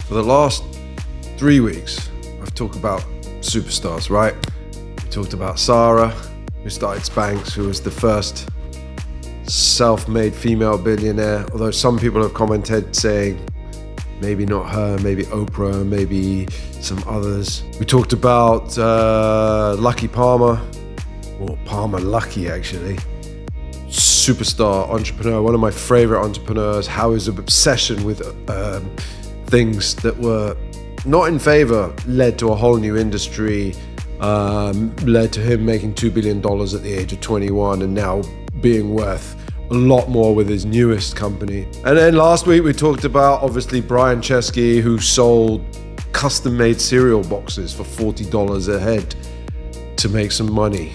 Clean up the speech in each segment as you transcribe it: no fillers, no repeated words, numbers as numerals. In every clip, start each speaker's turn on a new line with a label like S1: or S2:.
S1: For the last 3 weeks, I've talked about superstars, right? We talked about Sarah, who started Spanx, who was the first self-made female billionaire, although some people have commented saying maybe not her, maybe Oprah, maybe some others. We talked about Lucky Palmer, or Palmer Lucky actually. Superstar entrepreneur, one of my favorite entrepreneurs, how his obsession with things that were not in favor led to a whole new industry, led to him making $2 billion at the age of 21 and now being worth a lot more with his newest company. And then last week we talked about obviously Brian Chesky, who sold custom-made cereal boxes for $40 a head to make some money.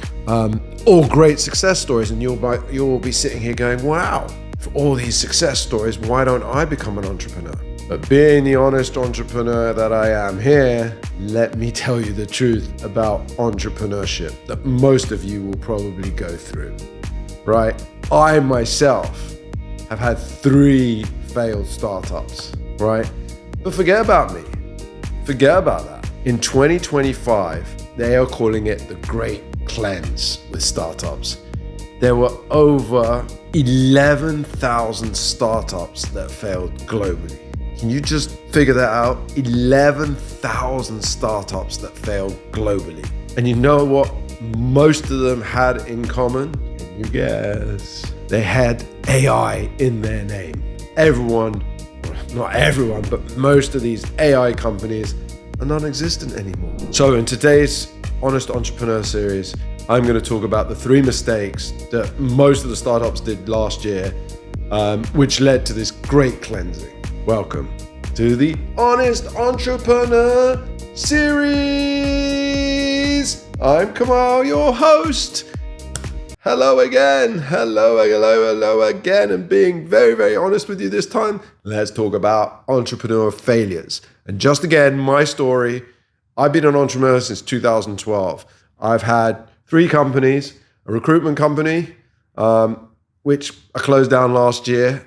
S1: All great success stories, and you'll be sitting here going, wow, for all these success stories, why don't I become an entrepreneur? But being the honest entrepreneur that I am here, let me tell you the truth about entrepreneurship that most of you will probably go through, right? I myself have had 3 failed startups, right? But forget about me. Forget about that. In 2025, they are calling it the Great Cleanse with startups. There were over 11,000 startups that failed globally. Can you just figure that out? 11,000 startups that failed globally. And you know what most of them had in common? Can you guess? They had AI in their name. Everyone, not everyone, but most of these AI companies are non-existent anymore. So in today's Honest Entrepreneur series, I'm going to talk about the 3 mistakes that most of the startups did last year, which led to this great cleansing. Welcome to the Honest Entrepreneur series. I'm Kamal, your host. Hello again. Hello again. And being very, very honest with you this time, let's talk about entrepreneur failures. And just again, my story. I've been an entrepreneur since 2012. I've had 3 companies, a recruitment company, which I closed down last year.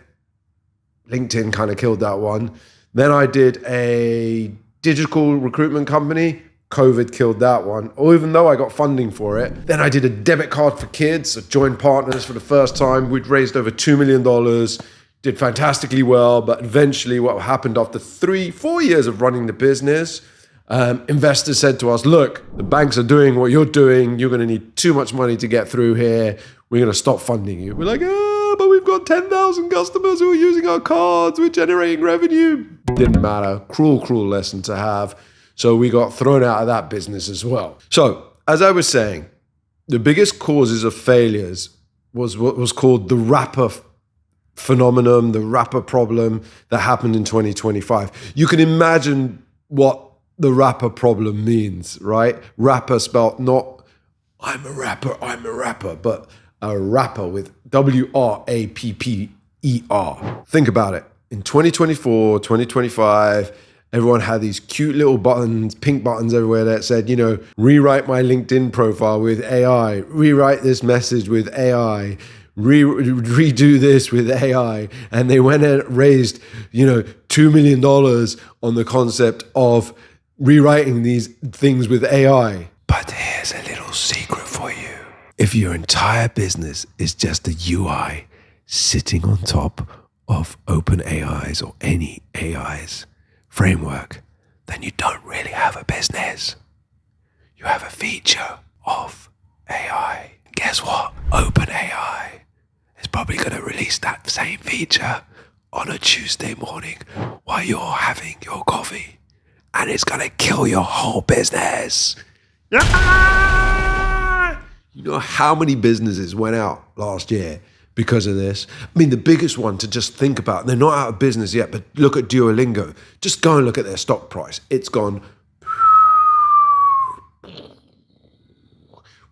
S1: LinkedIn kind of killed that one. Then I did a digital recruitment company. COVID killed that one, or even though I got funding for it. Then I did a debit card for kids. I joined partners for the first time. We'd raised over $2 million, did fantastically well. But eventually what happened after 3-4 years of running the business, investors said to us, look, the banks are doing what you're doing. You're going to need too much money to get through here. We're going to stop funding you. We're like, but we've got 10,000 customers who are using our cards. We're generating revenue. Didn't matter. Cruel lesson to have. So we got thrown out of that business as well. So as I was saying, the biggest causes of failures was what was called the rapper phenomenon, the rapper problem that happened in 2025. You can imagine what the rapper problem means, right? Rapper spelled not I'm a rapper, but a rapper with W-R-A-P-P-E-R. Think about it. In 2024, 2025, everyone had these cute little buttons, pink buttons everywhere that said, rewrite my LinkedIn profile with AI, rewrite this message with AI, redo this with AI. And they went and raised, $2 million on the concept of rewriting these things with AI. But here's a little secret for you. If your entire business is just a UI sitting on top of OpenAI's or any AI's framework, then you don't really have a business. You have a feature of AI. Guess what? OpenAI is probably going to release that same feature on a Tuesday morning while you're having your coffee. And it's going to kill your whole business. You know how many businesses went out last year because of this? I mean, the biggest one to just think about, they're not out of business yet, but look at Duolingo. Just go and look at their stock price. It's gone.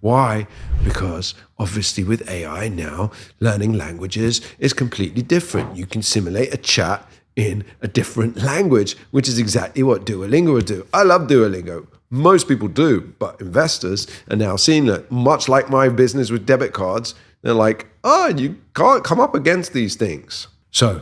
S1: Why? Because obviously with AI now, learning languages is completely different. You can simulate a chat in a different language, which is exactly what Duolingo would do. I love Duolingo. Most people do, but investors are now seeing that, much like my business with debit cards, they're like, you can't come up against these things. So,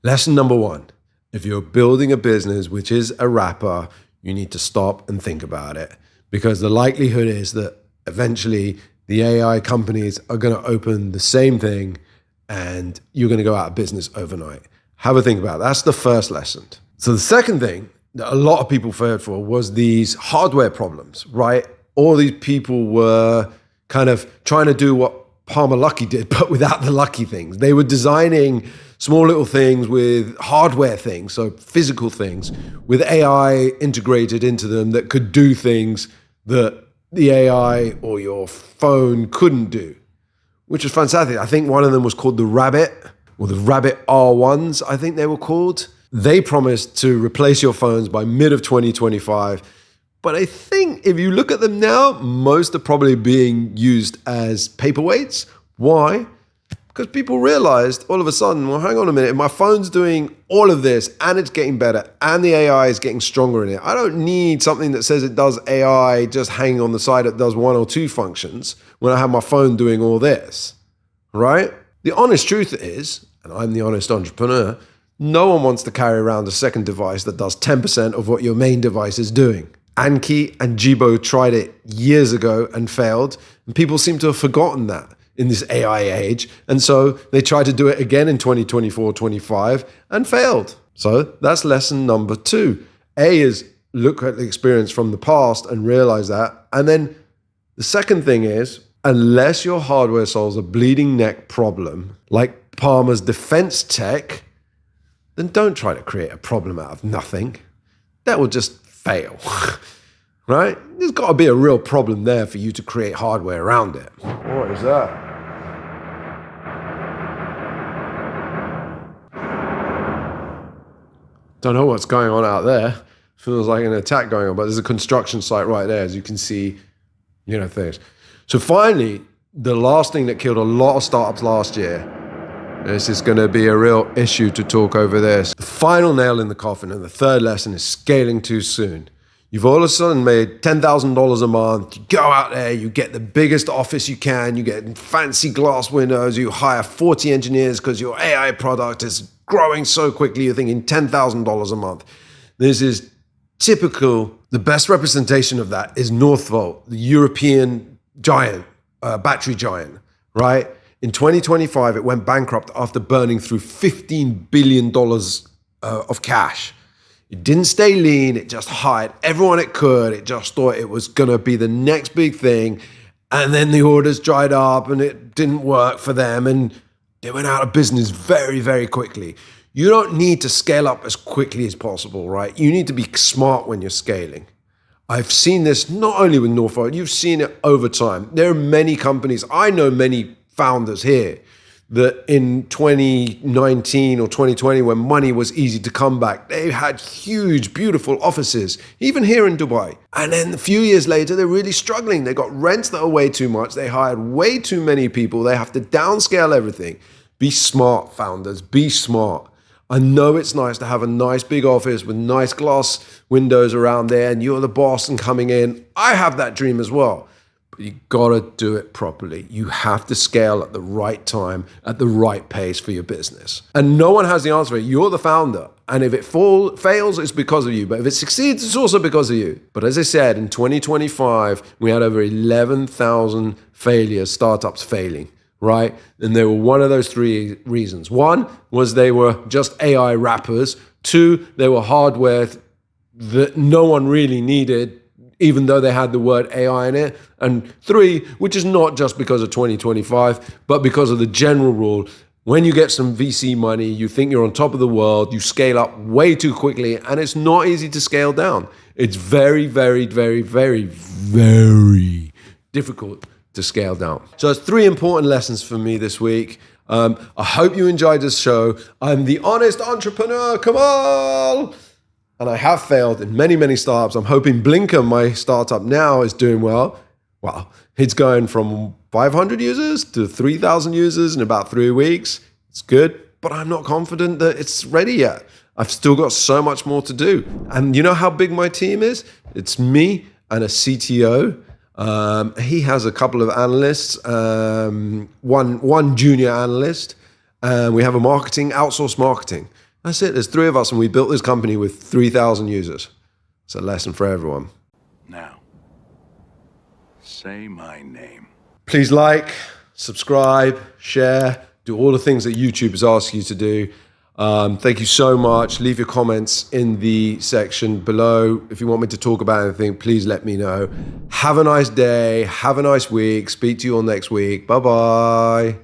S1: lesson number 1, if you're building a business which is a wrapper, you need to stop and think about it, because the likelihood is that eventually the AI companies are going to open the same thing and you're going to go out of business overnight. Have a think about it. That's the first lesson. So the second thing that a lot of people failed for was these hardware problems, right? All these people were kind of trying to do what Palmer Luckey did, but without the lucky things. They were designing small little things with hardware things, so physical things, with AI integrated into them that could do things that the AI or your phone couldn't do, which was fantastic. I think one of them was called the Rabbit, or the Rabbit R1s, I think they were called. They promised to replace your phones by mid of 2025. But I think if you look at them now, most are probably being used as paperweights. Why? Because people realized all of a sudden, well, hang on a minute, if my phone's doing all of this and it's getting better and the AI is getting stronger in it, I don't need something that says it does AI just hanging on the side that does one or two functions when I have my phone doing all this, right? The honest truth is, and I'm the honest entrepreneur, no one wants to carry around a second device that does 10% of what your main device is doing. Anki and Jibo tried it years ago and failed, and people seem to have forgotten that in this AI age. And so they tried to do it again in 2024, 25 and failed. So that's lesson number 2. A is look at the experience from the past and realize that. And then the second thing is, unless your hardware solves a bleeding neck problem, like Palmer's defense tech, then don't try to create a problem out of nothing. That will just fail, right? There's got to be a real problem there for you to create hardware around it. What is that? Don't know what's going on out there. Feels like an attack going on, but there's a construction site right there, as you can see, things. So finally, the last thing that killed a lot of startups last year, this is going to be a real issue to talk over this. The final nail in the coffin, and the third lesson, is scaling too soon. You've all of a sudden made $10,000 a month. You go out there, you get the biggest office you can, you get fancy glass windows, you hire 40 engineers because your AI product is growing so quickly, you're thinking $10,000 a month. This is typical. The best representation of that is Northvolt, the European giant, battery giant, right? In 2025, it went bankrupt after burning through $15 billion of cash. It didn't stay lean. It just hired everyone it could. It just thought it was going to be the next big thing. And then the orders dried up and it didn't work for them. And they went out of business very, very quickly. You don't need to scale up as quickly as possible, right? You need to be smart when you're scaling. I've seen this not only with Northvolt, you've seen it over time. There are many companies, I know many founders here, that in 2019 or 2020, when money was easy to come back, they had huge, beautiful offices, even here in Dubai. And then a few years later, they're really struggling. They got rents that are way too much. They hired way too many people. They have to downscale everything. Be smart, founders. Be smart. I know it's nice to have a nice big office with nice glass windows around there and you're the boss and coming in. I have that dream as well. But you gotta do it properly. You have to scale at the right time, at the right pace for your business. And no one has the answer for it. You're the founder. And if it fails, it's because of you. But if it succeeds, it's also because of you. But as I said, in 2025, we had over 11,000 failures, startups failing, right? And they were one of those 3 reasons. One was they were just AI wrappers. 2, they were hardware that no one really needed, even though they had the word AI in it. And 3, which is not just because of 2025, but because of the general rule. When you get some VC money, you think you're on top of the world, you scale up way too quickly, and it's not easy to scale down. It's very, very, very, very, very difficult to scale down. So it's 3 important lessons for me this week. I hope you enjoyed this show. I'm the honest entrepreneur, come on! And I have failed in many, many startups. I'm hoping Blinker, my startup now, is doing well. Well, it's going from 500 users to 3,000 users in about 3 weeks. It's good, but I'm not confident that it's ready yet. I've still got so much more to do. And you know how big my team is? It's me and a CTO. He has a couple of analysts, one junior analyst, and we have a outsourced marketing. That's it. There's 3 of us and we built this company with 3,000 users. It's a lesson for everyone.
S2: Now, say my name.
S1: Please like, subscribe, share, do all the things that YouTube has asked you to do. Thank you so much. Leave your comments in the section below. If you want me to talk about anything, please let me know. Have a nice day. Have a nice week. Speak to you all next week. Bye-bye.